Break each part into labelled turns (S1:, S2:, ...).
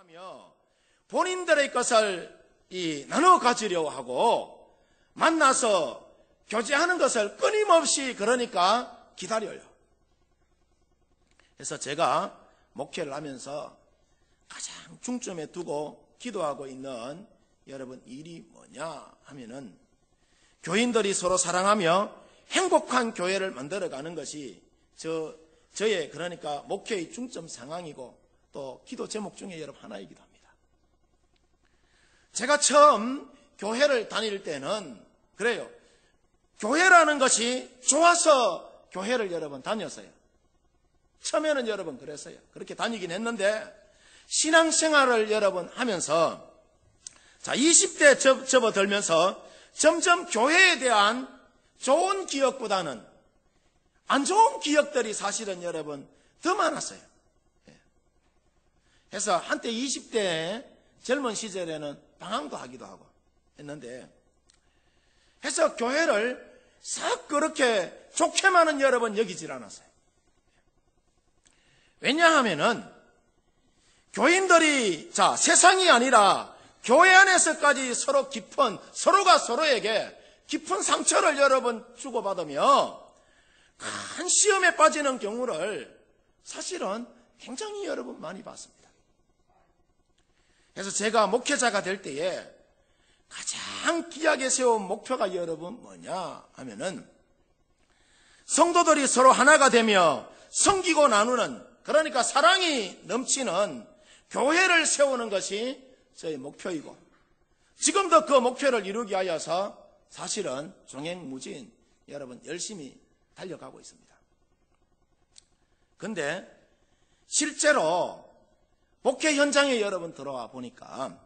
S1: 만나며 본인들의 것을 나눠 가지려고 하고 만나서 교제하는 것을 끊임없이 그러니까 기다려요. 그래서 제가 목회를 하면서 가장 중점에 두고 기도하고 있는 여러분 일이 뭐냐 하면은 교인들이 서로 사랑하며 행복한 교회를 만들어가는 것이 저의 그러니까 목회의 중점 상황이고 또 기도 제목 중에 여러분 하나이기도 합니다. 제가 처음 교회를 다닐 때는 그래요. 교회라는 것이 좋아서 교회를 여러분 다녔어요. 처음에는 여러분 그랬어요. 그렇게 다니긴 했는데 신앙생활을 여러분 하면서 20대 접어들면서 점점 교회에 대한 좋은 기억보다는 안 좋은 기억들이 사실은 여러분 더 많았어요. 그래서 한때 20대 젊은 시절에는 방황도 하기도 하고 했는데 해서 교회를 싹 그렇게 좋게만은 여러분 여기질 않았어요. 왜냐하면은 교인들이 세상이 아니라 교회 안에서까지 서로가 서로에게 깊은 상처를 여러분 주고받으며 큰 시험에 빠지는 경우를 사실은 굉장히 여러분 많이 봤습니다. 그래서 제가 목회자가 될 때에 가장 귀하게 세운 목표가 여러분 뭐냐 하면은 성도들이 서로 하나가 되며 섬기고 나누는 그러니까 사랑이 넘치는 교회를 세우는 것이 저의 목표이고 지금도 그 목표를 이루기 위하여서 사실은 종횡무진 여러분 열심히 달려가고 있습니다. 그런데 실제로 목회 현장에 여러분 들어와 보니까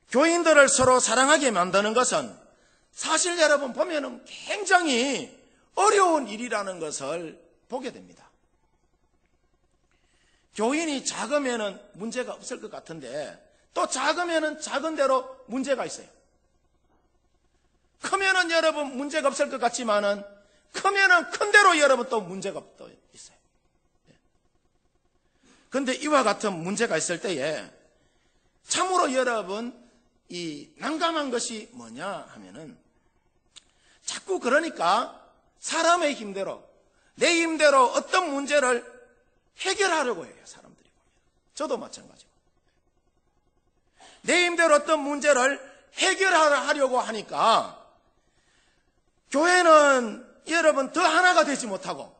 S1: 교인들을 서로 사랑하게 만드는 것은 사실 여러분 보면은 굉장히 어려운 일이라는 것을 보게 됩니다. 교인이 작으면은 문제가 없을 것 같은데 또 작으면은 작은 대로 문제가 있어요. 크면은 여러분 문제가 없을 것 같지만은 크면은 큰 대로 여러분 또 문제가 또 있어요. 그런데 이와 같은 문제가 있을 때에 참으로 여러분 이 난감한 것이 뭐냐 하면은 자꾸 그러니까 사람의 힘대로 내 힘대로 어떤 문제를 해결하려고 해요. 사람들이 보면. 저도 마찬가지고. 내 힘대로 어떤 문제를 해결하려고 하니까 교회는 여러분 더 하나가 되지 못하고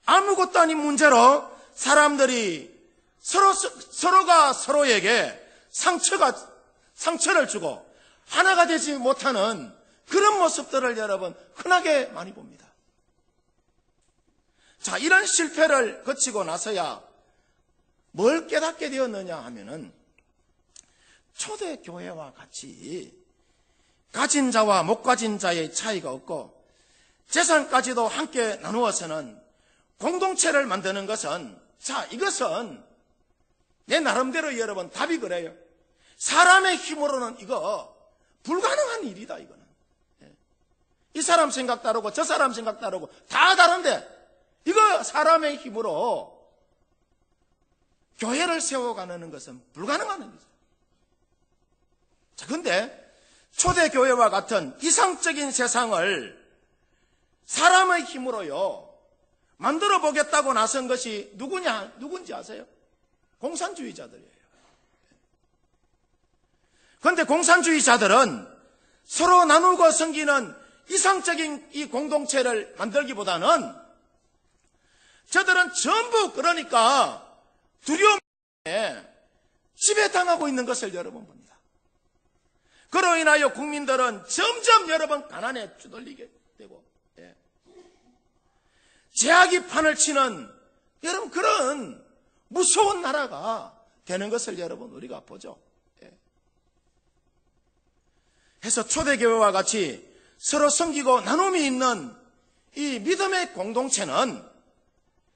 S1: 아무것도 아닌 문제로 사람들이 서로가 서로에게 상처를 주고 하나가 되지 못하는 그런 모습들을 여러분 흔하게 많이 봅니다. 이런 실패를 거치고 나서야 뭘 깨닫게 되었느냐 하면은 초대교회와 같이 가진 자와 못 가진 자의 차이가 없고 재산까지도 함께 나누어서는 공동체를 만드는 것은 이것은 내 나름대로 여러분 답이 그래요. 사람의 힘으로는 이거 불가능한 일이다. 이거는 이 사람 생각 다르고 저 사람 생각 다르고 다 다른데 이거 사람의 힘으로 교회를 세워가는 것은 불가능한 일이죠. 그런데 초대교회와 같은 이상적인 세상을 사람의 힘으로요 만들어 보겠다고 나선 것이 누군지 아세요? 공산주의자들이에요. 그런데 공산주의자들은 서로 나누고 섬기는 이상적인 이 공동체를 만들기보다는 저들은 전부 그러니까 두려움에 지배당하고 있는 것을 여러분 봅니다. 그로 인하여 국민들은 점점 여러분 가난에 주돌리게 되고 제약이 판을 치는 여러분 그런 무서운 나라가 되는 것을 여러분 우리가 보죠. 해서 초대교회와 같이 서로 섬기고 나눔이 있는 이 믿음의 공동체는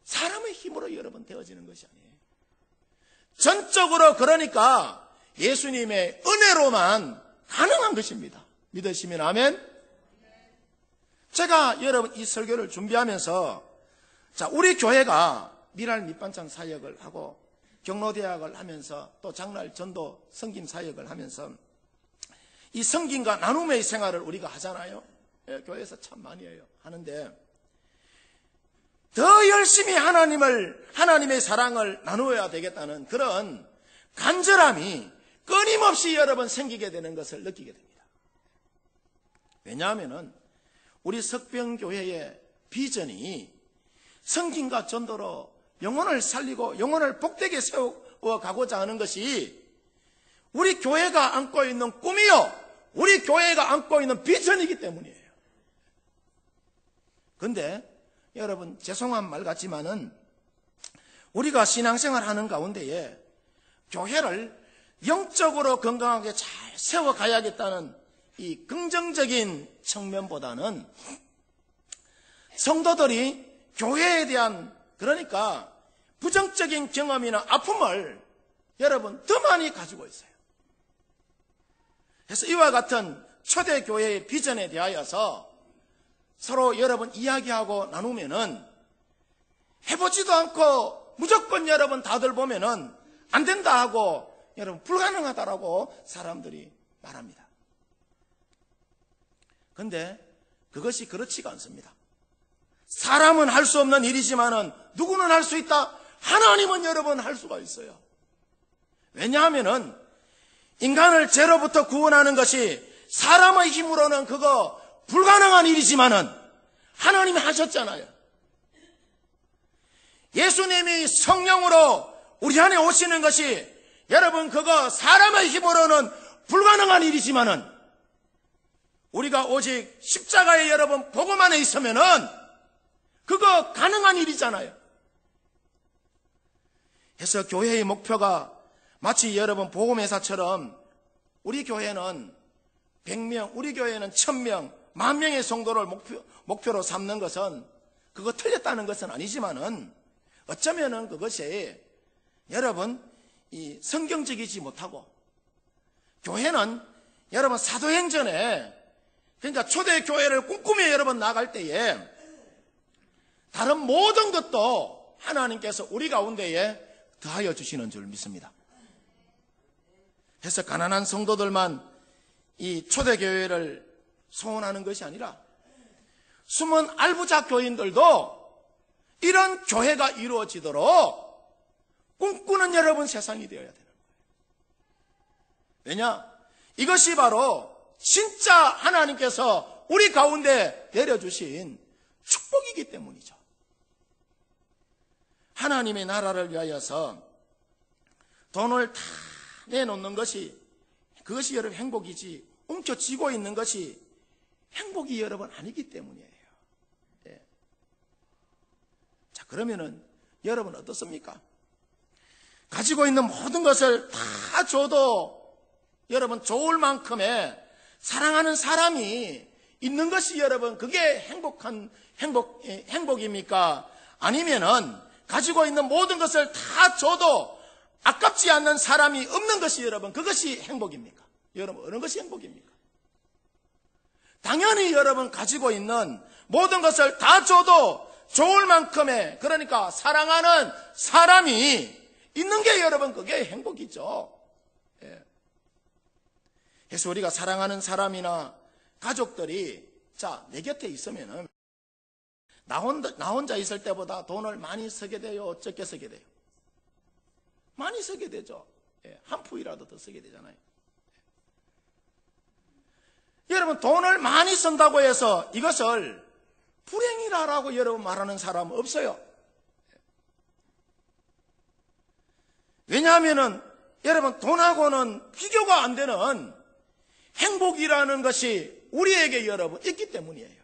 S1: 사람의 힘으로 여러분 되어지는 것이 아니에요. 전적으로 그러니까 예수님의 은혜로만 가능한 것입니다. 믿으시면 아멘. 제가 여러분 이 설교를 준비하면서 우리 교회가 미랄 밑반찬 사역을 하고 경로대학을 하면서 또 장날 전도 성김 사역을 하면서 이 성김과 나눔의 생활을 우리가 하잖아요. 예, 교회에서 참 많이 해요. 하는데 더 열심히 하나님의 사랑을 나누어야 되겠다는 그런 간절함이 끊임없이 여러분 생기게 되는 것을 느끼게 됩니다. 왜냐하면 우리 석병교회의 비전이 성김과 전도로 영혼을 살리고 영혼을 복되게 세워가고자 하는 것이 우리 교회가 안고 있는 꿈이요, 우리 교회가 안고 있는 비전이기 때문이에요. 그런데 여러분, 죄송한 말 같지만은 우리가 신앙생활 하는 가운데에 교회를 영적으로 건강하게 잘 세워가야겠다는 이 긍정적인 측면보다는 성도들이 교회에 대한, 그러니까 부정적인 경험이나 아픔을 여러분 더 많이 가지고 있어요. 그래서 이와 같은 초대교회의 비전에 대하여서 서로 여러분 이야기하고 나누면은 해보지도 않고 무조건 여러분 다들 보면은 안 된다 하고 여러분 불가능하다라고 사람들이 말합니다. 그런데 그것이 그렇지가 않습니다. 사람은 할 수 없는 일이지만은 누구는 할 수 있다? 하나님은 여러분 할 수가 있어요. 왜냐하면은 인간을 죄로부터 구원하는 것이 사람의 힘으로는 그거 불가능한 일이지만은 하나님이 하셨잖아요. 예수님이 성령으로 우리 안에 오시는 것이 여러분 그거 사람의 힘으로는 불가능한 일이지만은 우리가 오직 십자가에 여러분 복음 안에 있으면은 그거 가능한 일이잖아요. 그래서 교회의 목표가 마치 여러분 복음회사처럼 우리 교회는 100명, 우리 교회는 1000명, 10,000명의 성도를 목표로 삼는 것은 그거 틀렸다는 것은 아니지만은 어쩌면은 그것이 여러분 이 성경적이지 못하고 교회는 여러분 사도행전에 그러니까 초대교회를 꿈꾸며 여러분 나갈 때에 다른 모든 것도 하나님께서 우리 가운데에 더하여 주시는 줄 믿습니다. 그래서 가난한 성도들만 이 초대교회를 소원하는 것이 아니라 숨은 알부자 교인들도 이런 교회가 이루어지도록 꿈꾸는 여러분 세상이 되어야 되는 거예요. 왜냐? 이것이 바로 진짜 하나님께서 우리 가운데 내려주신 축복이기 때문이죠. 하나님의 나라를 위하여서 돈을 다 내놓는 것이 그것이 여러분 행복이지 움켜쥐고 있는 것이 행복이 여러분 아니기 때문이에요. 예. 자, 그러면은 여러분 어떻습니까? 가지고 있는 모든 것을 다 줘도 여러분 좋을 만큼의 사랑하는 사람이 있는 것이 여러분 그게 행복입니까? 아니면은 가지고 있는 모든 것을 다 줘도 아깝지 않는 사람이 없는 것이 여러분 그것이 행복입니까? 여러분 어느 것이 행복입니까? 당연히 여러분 가지고 있는 모든 것을 다 줘도 좋을 만큼의 그러니까 사랑하는 사람이 있는 게 여러분 그게 행복이죠. 예. 그래서 우리가 사랑하는 사람이나 가족들이 자, 내 곁에 있으면은 나 혼자 있을 때보다 돈을 많이 쓰게 돼요? 적게 쓰게 돼요? 많이 쓰게 되죠. 예, 한 푼이라도 더 쓰게 되잖아요. 여러분 돈을 많이 쓴다고 해서 이것을 불행이라고 여러분 말하는 사람은 없어요. 왜냐하면은 여러분 돈하고는 비교가 안 되는 행복이라는 것이 우리에게 여러분 있기 때문이에요.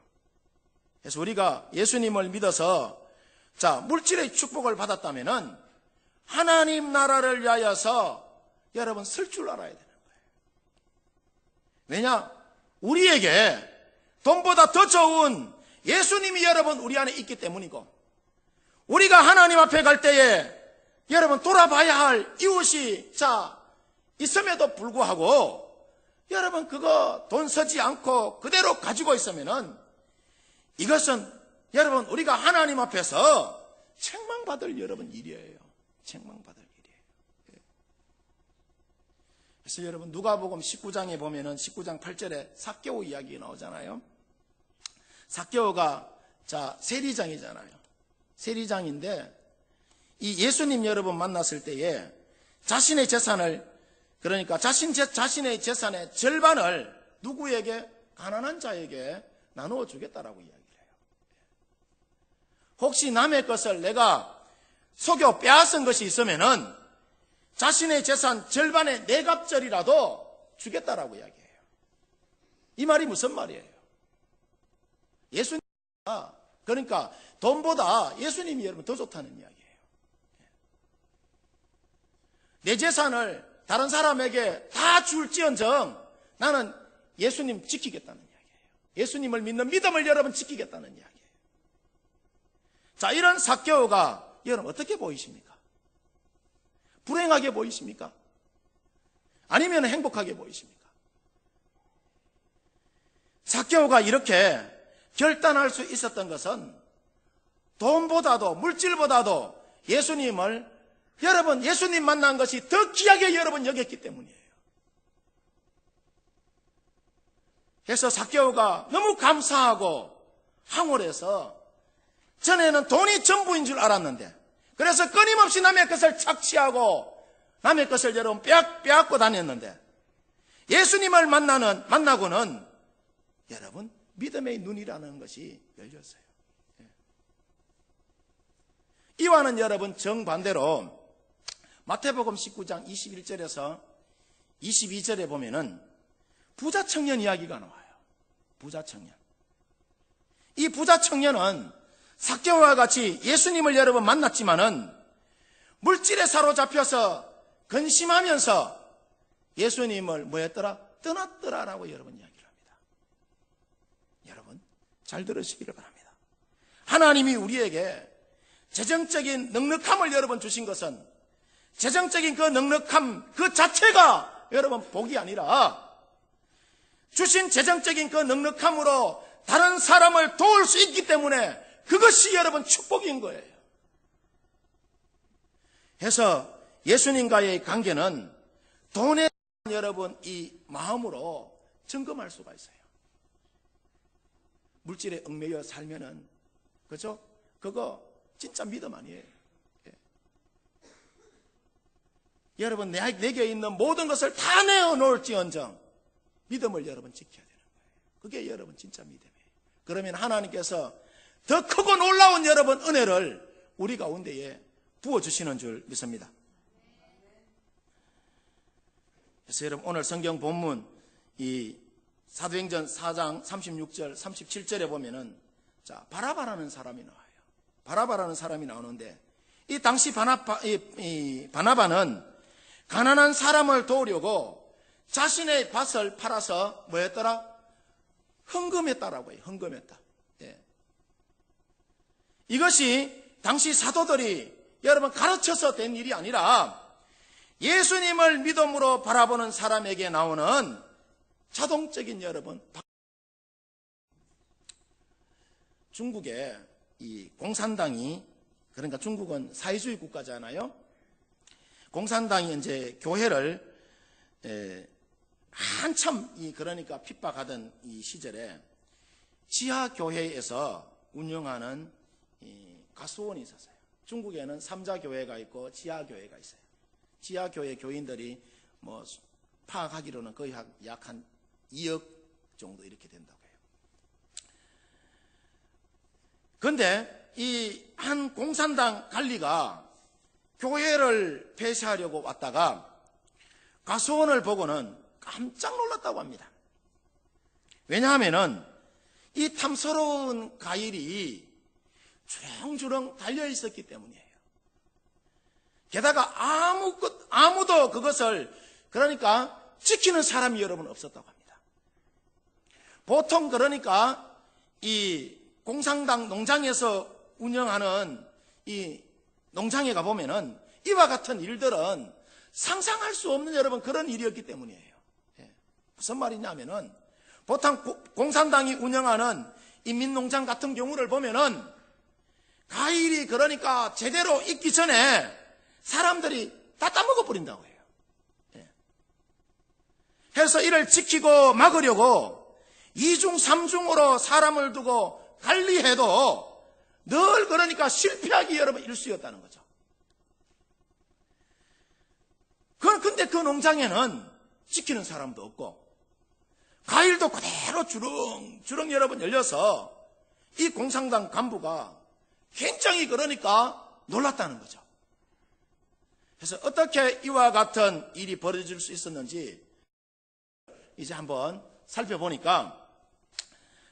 S1: 그래서 우리가 예수님을 믿어서 자 물질의 축복을 받았다면은 하나님 나라를 위하여서 여러분 쓸 줄 알아야 되는 거예요. 왜냐? 우리에게 돈보다 더 좋은 예수님이 여러분 우리 안에 있기 때문이고 우리가 하나님 앞에 갈 때에 여러분 돌아봐야 할 이웃이 자 있음에도 불구하고 여러분 그거 돈 쓰지 않고 그대로 가지고 있으면은 이것은 여러분 우리가 하나님 앞에서 책망받을 여러분 일이에요. 책망받을 일이에요. 그래서 여러분 누가복음 19장에 보면은 19장 8절에 삭개오 이야기 나오잖아요. 삭개오가 세리장이잖아요. 세리장인데 이 예수님 여러분 만났을 때에 자신의 재산을, 그러니까 자신의 재산의 절반을 누구에게? 가난한 자에게 나누어 주겠다라고 이야기를 해요. 혹시 남의 것을 내가 속여 빼앗은 것이 있으면은 자신의 재산 절반의 4갑절이라도 주겠다라고 이야기해요. 이 말이 무슨 말이에요? 예수님, 그러니까 돈보다 예수님이 여러분 더 좋다는 이야기예요. 내 재산을 다른 사람에게 다 줄지언정 나는 예수님 지키겠다는 이야기예요. 예수님을 믿는 믿음을 여러분 지키겠다는 이야기예요. 자, 이런 삭개오가 여러분 어떻게 보이십니까? 불행하게 보이십니까? 아니면 행복하게 보이십니까? 삭개오가 이렇게 결단할 수 있었던 것은 돈보다도 물질보다도 예수님을, 여러분 예수님 만난 것이 더 귀하게 여러분 여겼기 때문이에요. 그래서 삭개오가 너무 감사하고 황홀해서, 전에는 돈이 전부인 줄 알았는데, 그래서 끊임없이 남의 것을 착취하고 남의 것을 여러분 빼앗고 다녔는데, 예수님을 만나고는 여러분 믿음의 눈이라는 것이 열렸어요. 이와는 여러분 정반대로 마태복음 19장 21절에서 22절에 보면은 부자 청년 이야기가 나와요. 부자 청년. 이 부자 청년은 삭개오와 같이 예수님을 여러분 만났지만은 물질에 사로잡혀서 근심하면서 예수님을 뭐였더라? 떠났더라라고 여러분 이야기를 합니다. 여러분 잘 들으시기를 바랍니다. 하나님이 우리에게 재정적인 넉넉함을 여러분 주신 것은 재정적인 그 넉넉함 그 자체가 여러분 복이 아니라, 주신 재정적인 그 넉넉함으로 다른 사람을 도울 수 있기 때문에 그것이 여러분 축복인 거예요. 그래서 예수님과의 관계는 돈에 대한 여러분 이 마음으로 점검할 수가 있어요. 물질에 얽매여 살면은, 그죠? 그거 진짜 믿음 아니에요. 예. 여러분 내게 있는 모든 것을 다 내어놓을지언정 믿음을 여러분 지켜야 되는 거예요. 그게 여러분 진짜 믿음이에요. 그러면 하나님께서 더 크고 놀라운 여러분 은혜를 우리 가운데에 부어주시는 줄 믿습니다. 그래서 여러분 오늘 성경 본문 이 사도행전 4장 36절 37절에 보면은 바나바라는 사람이 나와요. 바나바라는 사람이 나오는데, 이 당시 바나바는 가난한 사람을 도우려고 자신의 밭을 팔아서 뭐였더라? 헌금했다라고 해요. 헌금했다. 예. 이것이 당시 사도들이 여러분 가르쳐서 된 일이 아니라 예수님을 믿음으로 바라보는 사람에게 나오는 자동적인 여러분, 중국에 이 공산당이, 그러니까 중국은 사회주의 국가잖아요. 공산당이 이제 교회를 한참 그러니까 핍박하던 이 시절에 지하 교회에서 운영하는 가수원이 있었어요. 중국에는 3자 교회가 있고 지하 교회가 있어요. 지하 교회 교인들이 뭐 파악하기로는 거의 약 한 2억 정도 이렇게 된다고 해요. 그런데 이 한 공산당 관리가 교회를 폐쇄하려고 왔다가 가수원을 보고는 깜짝 놀랐다고 합니다. 왜냐하면은 이 탐스러운 과일이 주렁주렁 달려 있었기 때문이에요. 게다가 아무도 그것을 그러니까 지키는 사람이 여러분 없었다고 합니다. 보통 그러니까 이 공산당 농장에서 운영하는 이 농장에 가보면은 이와 같은 일들은 상상할 수 없는 여러분 그런 일이었기 때문이에요. 무슨 말이냐면은 보통 공산당이 운영하는 인민농장 같은 경우를 보면은 과일이 그러니까 제대로 익기 전에 사람들이 다 따먹어 버린다고 해요. 해서 이를 지키고 막으려고 이중 삼중으로 사람을 두고 관리해도 늘 그러니까 실패하기 여러분 일쑤였다는 거죠. 근데 그 농장에는 지키는 사람도 없고 과일도 그대로 주렁주렁 여러분 열려서 이 공산당 간부가 굉장히 그러니까 놀랐다는 거죠. 그래서 어떻게 이와 같은 일이 벌어질 수 있었는지 이제 한번 살펴보니까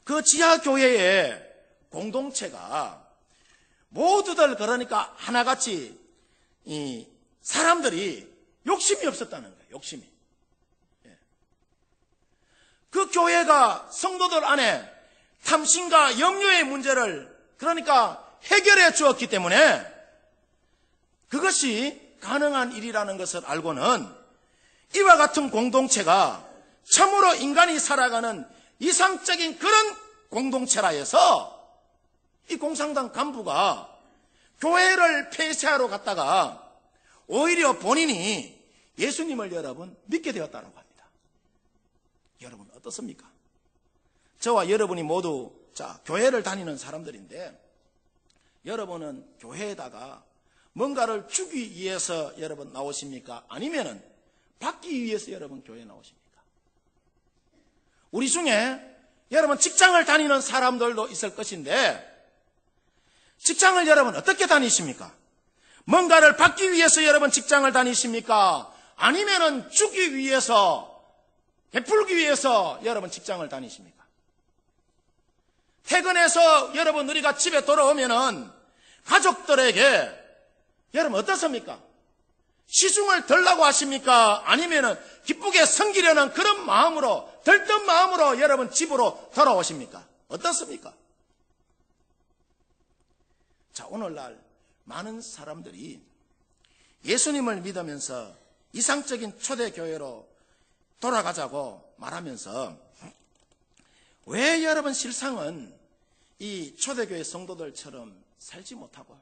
S1: 그 지하교회의 공동체가 모두들 그러니까 하나같이 이 사람들이 욕심이 없었다는 거예요. 욕심이. 그 교회가 성도들 안에 탐심과 염려의 문제를 그러니까 해결해 주었기 때문에 그것이 가능한 일이라는 것을 알고는 이와 같은 공동체가 참으로 인간이 살아가는 이상적인 그런 공동체라 해서 이 공산당 간부가 교회를 폐쇄하러 갔다가 오히려 본인이 예수님을 여러분 믿게 되었다고 합니다. 여러분 어떻습니까? 저와 여러분이 모두 교회를 다니는 사람들인데 여러분은 교회에다가 뭔가를 주기 위해서 여러분 나오십니까? 아니면은 받기 위해서 여러분 교회에 나오십니까? 우리 중에 여러분 직장을 다니는 사람들도 있을 것인데 직장을 여러분 어떻게 다니십니까? 뭔가를 받기 위해서 여러분 직장을 다니십니까? 아니면은 주기 위해서 베풀기 위해서 여러분 직장을 다니십니까? 퇴근해서 여러분 우리가 집에 돌아오면은 가족들에게 여러분 어떻습니까? 시중을 덜라고 하십니까? 아니면은 기쁘게 섬기려는 그런 마음으로 들뜬 마음으로 여러분 집으로 돌아오십니까? 어떻습니까? 자, 오늘날 많은 사람들이 예수님을 믿으면서 이상적인 초대교회로 돌아가자고 말하면서 왜 여러분 실상은 이 초대교회 성도들처럼 살지 못하고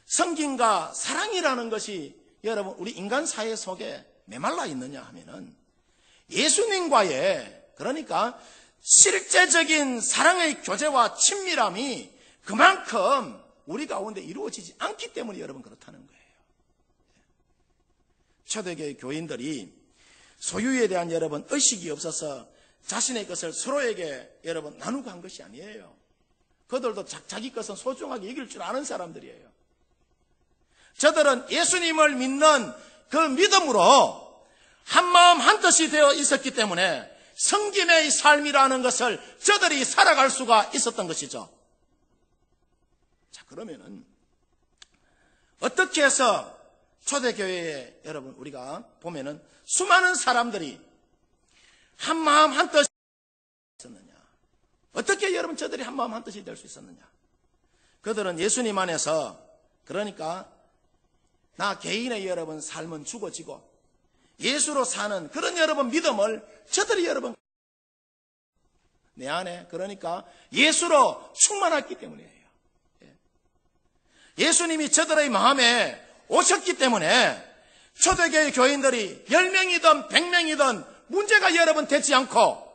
S1: 성김과 사랑이라는 것이 여러분 우리 인간 사회 속에 메말라 있느냐 하면은 예수님과의 그러니까 실제적인 사랑의 교제와 친밀함이 그만큼 우리 가운데 이루어지지 않기 때문에 여러분 그렇다는 거예요. 초대교회 교인들이 소유에 대한 여러분 의식이 없어서 자신의 것을 서로에게 여러분 나누고 한 것이 아니에요. 그들도 자기 것은 소중하게 여길 줄 아는 사람들이에요. 저들은 예수님을 믿는 그 믿음으로 한마음 한뜻이 되어 있었기 때문에 성김의 삶이라는 것을 저들이 살아갈 수가 있었던 것이죠. 자, 그러면은 어떻게 해서 초대교회에 여러분 우리가 보면은 수많은 사람들이 한마음 한뜻이 있었느냐? 어떻게 여러분 저들이 한마음 한뜻이 될 수 있었느냐? 그들은 예수님 안에서 그러니까 나 개인의 여러분 삶은 죽어지고 예수로 사는 그런 여러분 믿음을 저들이 여러분 내 안에 그러니까 예수로 충만했기 때문이에요. 예수님이 저들의 마음에 오셨기 때문에 초대교회 교인들이 10명이든 100명이든 문제가 여러분 되지 않고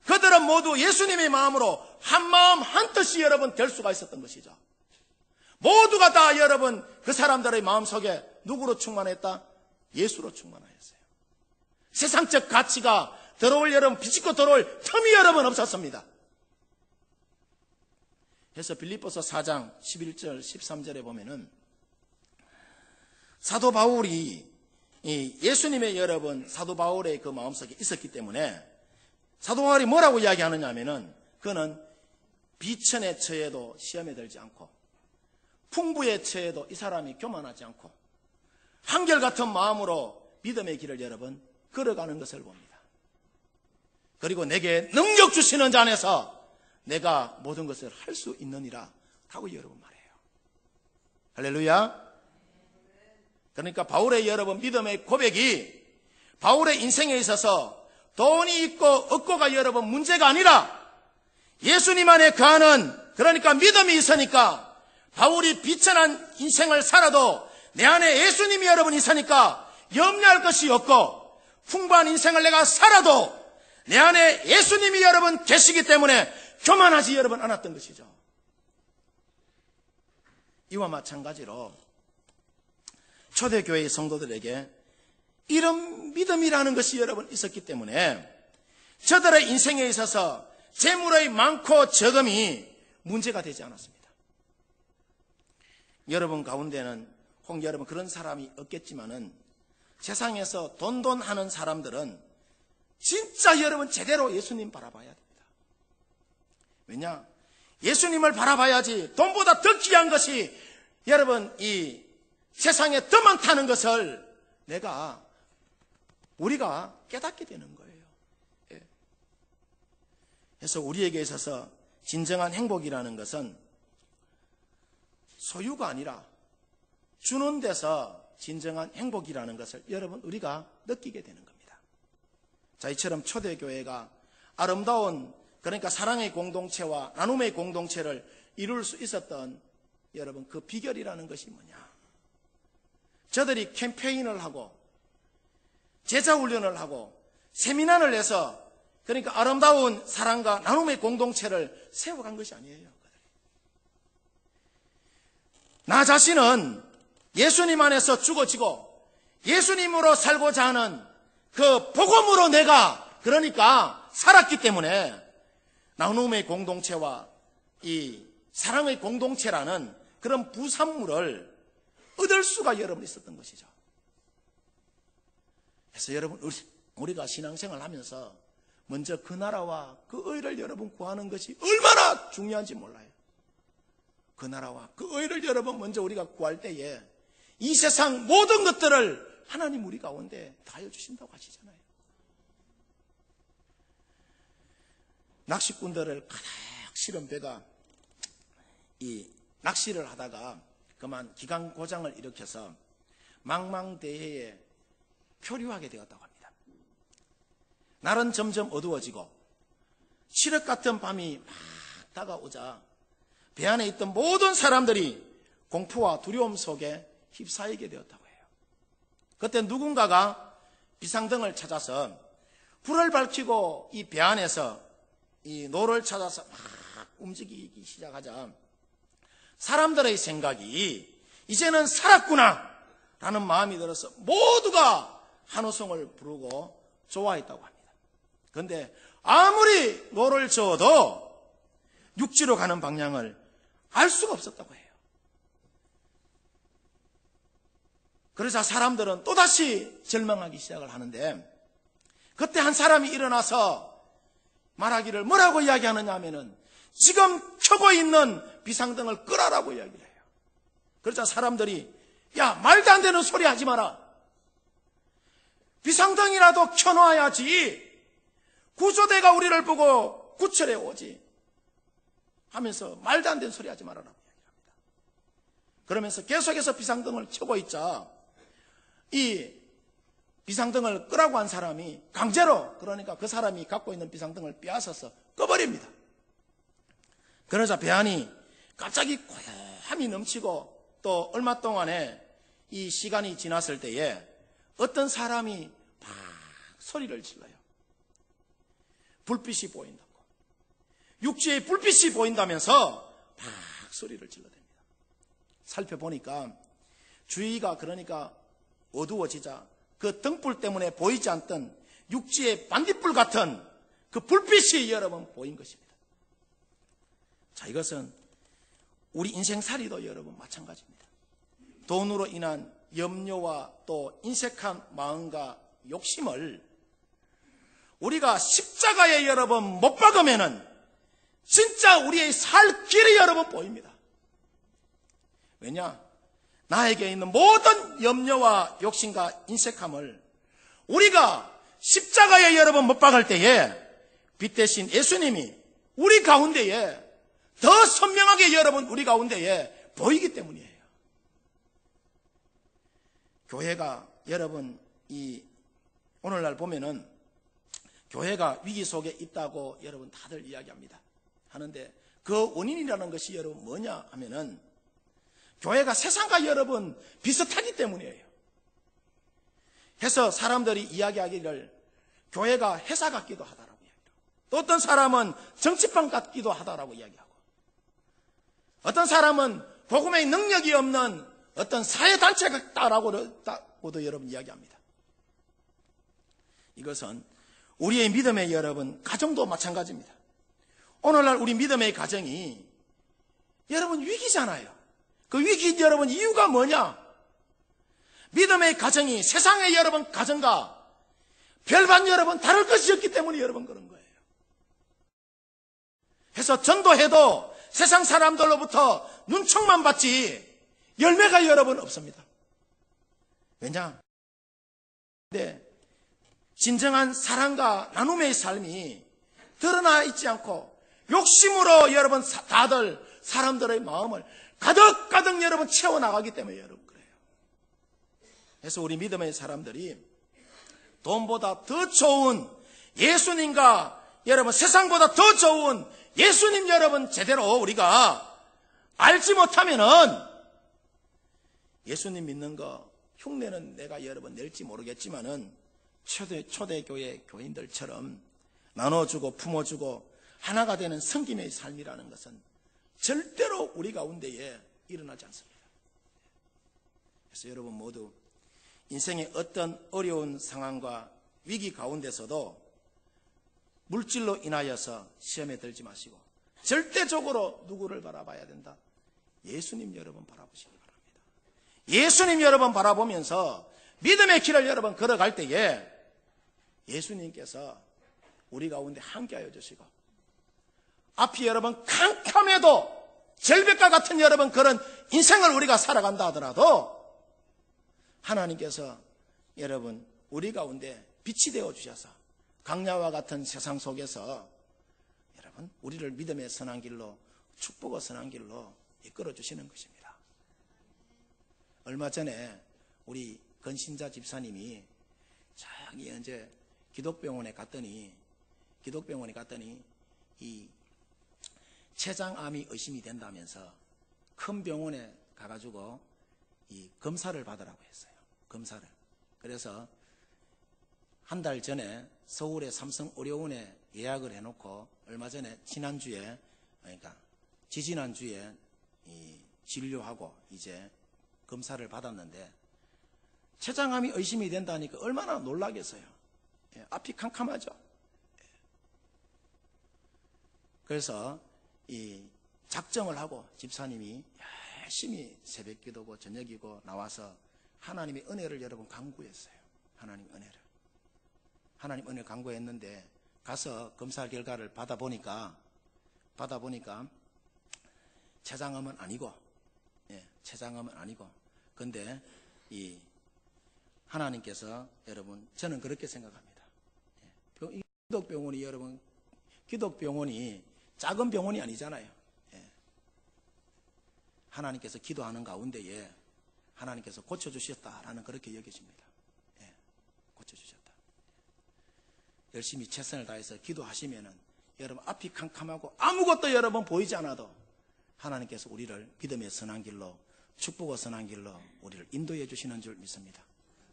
S1: 그들은 모두 예수님의 마음으로 한마음 한뜻이 여러분 될 수가 있었던 것이죠. 모두가 다 여러분 그 사람들의 마음속에 누구로 충만했다? 예수로 충만하였어요. 세상적 가치가 들어올 여러분 비집고 들어올 틈이 여러분 없었습니다. 그래서 빌립보서 4장 11절 13절에 보면은 사도 바울이 예수님의 여러분 사도 바울의 그 마음속에 있었기 때문에 사도 바울이 뭐라고 이야기하느냐 하면은 그는 비천에 처해도 시험에 들지 않고 풍부에 처해도 이 사람이 교만하지 않고 한결같은 마음으로 믿음의 길을 여러분 걸어가는 것을 봅니다. 그리고 내게 능력 주시는 자 안에서 내가 모든 것을 할 수 있느니라 하고 여러분 말해요. 할렐루야. 그러니까 바울의 여러분 믿음의 고백이 바울의 인생에 있어서 돈이 있고 없고가 여러분 문제가 아니라 예수님 안에 거하는 그러니까 믿음이 있으니까 바울이 비천한 인생을 살아도 내 안에 예수님이 여러분 있으니까 염려할 것이 없고 풍부한 인생을 내가 살아도 내 안에 예수님이 여러분 계시기 때문에 교만하지 여러분 않았던 것이죠. 이와 마찬가지로 초대교회의 성도들에게 이런 믿음이라는 것이 여러분 있었기 때문에 저들의 인생에 있어서 재물의 많고 적음이 문제가 되지 않았습니다. 여러분 가운데는 혹 여러분 그런 사람이 없겠지만은 세상에서 돈하는 사람들은 진짜 여러분 제대로 예수님 바라봐야 됩니다. 왜냐? 예수님을 바라봐야지 돈보다 더 귀한 것이 여러분 이 세상에 더 많다는 것을 우리가 깨닫게 되는 거예요. 그래서 우리에게 있어서 진정한 행복이라는 것은 소유가 아니라 주는 데서 진정한 행복이라는 것을 여러분 우리가 느끼게 되는 겁니다. 자, 이처럼 초대교회가 아름다운 그러니까 사랑의 공동체와 나눔의 공동체를 이룰 수 있었던 여러분 그 비결이라는 것이 뭐냐? 저들이 캠페인을 하고 제자훈련을 하고 세미나를 해서 그러니까 아름다운 사랑과 나눔의 공동체를 세워간 것이 아니에요. 나 자신은 예수님 안에서 죽어지고 예수님으로 살고자 하는 그 복음으로 내가 그러니까 살았기 때문에 나눔의 공동체와 이 사랑의 공동체라는 그런 부산물을 얻을 수가 여러분 있었던 것이죠. 그래서 여러분 우리가 신앙생활을 하면서 먼저 그 나라와 그 의를 여러분 구하는 것이 얼마나 중요한지 몰라요. 그 나라와 그 의를 여러분 먼저 우리가 구할 때에 이 세상 모든 것들을 하나님 우리 가운데 다해 주신다고 하시잖아요. 낚시꾼들을 가득 실은 배가 이 낚시를 하다가 그만 기강 고장을 일으켜서 망망대해에 표류하게 되었다고 합니다. 날은 점점 어두워지고 칠흑 같은 밤이 막 다가오자 배 안에 있던 모든 사람들이 공포와 두려움 속에 휩싸이게 되었다고 해요. 그때 누군가가 비상등을 찾아서 불을 밝히고 이 배 안에서 이 노를 찾아서 막 움직이기 시작하자 사람들의 생각이 이제는 살았구나 라는 마음이 들어서 모두가 한호성을 부르고 좋아했다고 합니다. 그런데 아무리 노를 저어도 육지로 가는 방향을 알 수가 없었다고 해요. 그러자 사람들은 또다시 절망하기 시작을 하는데 그때 한 사람이 일어나서 말하기를 뭐라고 이야기하느냐 하면은 지금 켜고 있는 비상등을 끄라라고 이야기를 해요. 그러자 사람들이 야 말도 안 되는 소리 하지 마라. 비상등이라도 켜놔야지 구조대가 우리를 보고 구출해 오지 하면서 말도 안 되는 소리 하지 말아라고 이야기합니다. 그러면서 계속해서 비상등을 켜고 있자 이 비상등을 끄라고 한 사람이 강제로 그러니까 그 사람이 갖고 있는 비상등을 빼앗아서 꺼버립니다. 그러자 배 안이 갑자기 고요함이 넘치고 또 얼마 동안에 이 시간이 지났을 때에 어떤 사람이 막 소리를 질러요. 불빛이 보인다고. 육지에 불빛이 보인다면서 막 소리를 질러댑니다. 살펴보니까 주위가 그러니까 어두워지자 그 등불 때문에 보이지 않던 육지의 반딧불 같은 그 불빛이 여러분 보인 것입니다. 자, 이것은 우리 인생살이도 여러분 마찬가지입니다. 돈으로 인한 염려와 또 인색한 마음과 욕심을 우리가 십자가에 여러분 못 박으면은 진짜 우리의 살 길이 여러분 보입니다. 왜냐? 나에게 있는 모든 염려와 욕심과 인색함을 우리가 십자가에 여러분 못 박을 때에 빛 대신 예수님이 우리 가운데에 더 선명하게 여러분 우리 가운데에 보이기 때문이에요. 교회가 여러분 이 오늘날 보면은 교회가 위기 속에 있다고 여러분 다들 이야기합니다. 하는데 그 원인이라는 것이 여러분 뭐냐 하면은 교회가 세상과 여러분 비슷하기 때문이에요. 해서 사람들이 이야기하기를 교회가 회사 같기도 하다라고 이야기하고, 또 어떤 사람은 정치판 같기도 하다라고 이야기하고, 어떤 사람은 복음의 능력이 없는 어떤 사회단체 같다라고도 여러분 이야기합니다. 이것은 우리의 믿음의 여러분 가정도 마찬가지입니다. 오늘날 우리 믿음의 가정이 여러분 위기잖아요. 그 위기 여러분 이유가 뭐냐? 믿음의 가정이 세상의 여러분 가정과 별반 여러분 다를 것이 없기 때문에 여러분 그런 거예요. 그래서 전도해도 세상 사람들로부터 눈총만 받지 열매가 여러분 없습니다. 왜냐? 근데 진정한 사랑과 나눔의 삶이 드러나 있지 않고 욕심으로 여러분 다들 사람들의 마음을 가득가득 여러분 채워나가기 때문에 여러분 그래요. 그래서 우리 믿음의 사람들이 돈보다 더 좋은 예수님과 여러분 세상보다 더 좋은 예수님 여러분 제대로 우리가 알지 못하면은 예수님 믿는 거 흉내는 내가 여러분 낼지 모르겠지만은 초대교회 교인들처럼 나눠주고 품어주고 하나가 되는 섬김의 삶이라는 것은 절대로 우리 가운데에 일어나지 않습니다. 그래서 여러분 모두 인생의 어떤 어려운 상황과 위기 가운데서도 물질로 인하여서 시험에 들지 마시고 절대적으로 누구를 바라봐야 된다? 예수님 여러분 바라보시기 바랍니다. 예수님 여러분 바라보면서 믿음의 길을 여러분 걸어갈 때에 예수님께서 우리 가운데 함께하여 주시고 앞이 여러분 캄캄해도 절벽과 같은 여러분 그런 인생을 우리가 살아간다 하더라도 하나님께서 여러분 우리 가운데 빛이 되어 주셔서 강야와 같은 세상 속에서 여러분 우리를 믿음의 선한 길로 축복의 선한 길로 이끌어 주시는 것입니다. 얼마 전에 우리 건신자 집사님이 저기 이제 기독병원에 갔더니 이 췌장암이 의심이 된다면서 큰 병원에 가가지고 이 검사를 받으라고 했어요. 검사를. 그래서 한 달 전에 서울의 삼성의료원에 예약을 해놓고 얼마 전에 지난주에 그러니까 지지난주에 이 진료하고 이제 검사를 받았는데 췌장암이 의심이 된다니까 얼마나 놀라겠어요. 예, 앞이 캄캄하죠. 그래서 이 작정을 하고 집사님이 열심히 새벽기도고 저녁이고 나와서 하나님의 은혜를 여러분 간구했어요. 하나님 은혜 간구했는데 가서 검사 결과를 받아보니까 췌장암은 아니고, 췌장암은 아니고, 근데 이 하나님께서 여러분 저는 그렇게 생각합니다. 기독병원이 여러분 기독병원이 작은 병원이 아니잖아요. 하나님께서 기도하는 가운데에 하나님께서 고쳐주셨다라는 그렇게 여겨집니다. 고쳐주셨다. 열심히 최선을 다해서 기도하시면은 여러분 앞이 캄캄하고 아무것도 여러분 보이지 않아도 하나님께서 우리를 믿음의 선한 길로 축복의 선한 길로 우리를 인도해 주시는 줄 믿습니다.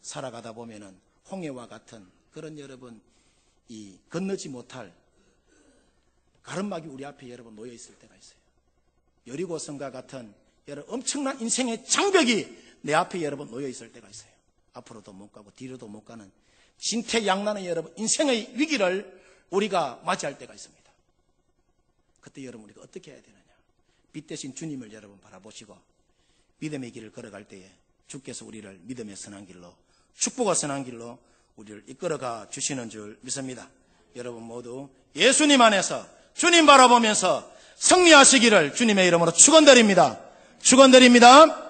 S1: 살아가다 보면은 홍해와 같은 그런 여러분 이 건너지 못할 가름막이 우리 앞에 여러분 놓여 있을 때가 있어요. 여리고성과 같은 여러분 엄청난 인생의 장벽이 내 앞에 여러분 놓여 있을 때가 있어요. 앞으로도 못 가고 뒤로도 못 가는 진퇴양난의 여러분 인생의 위기를 우리가 맞이할 때가 있습니다. 그때 여러분 우리가 어떻게 해야 되느냐? 빛 대신 주님을 여러분 바라보시고 믿음의 길을 걸어갈 때에 주께서 우리를 믿음의 선한 길로 축복의 선한 길로 우리를 이끌어가 주시는 줄 믿습니다. 여러분 모두 예수님 안에서 주님 바라보면서 승리하시기를 주님의 이름으로 축원드립니다. 축원드립니다.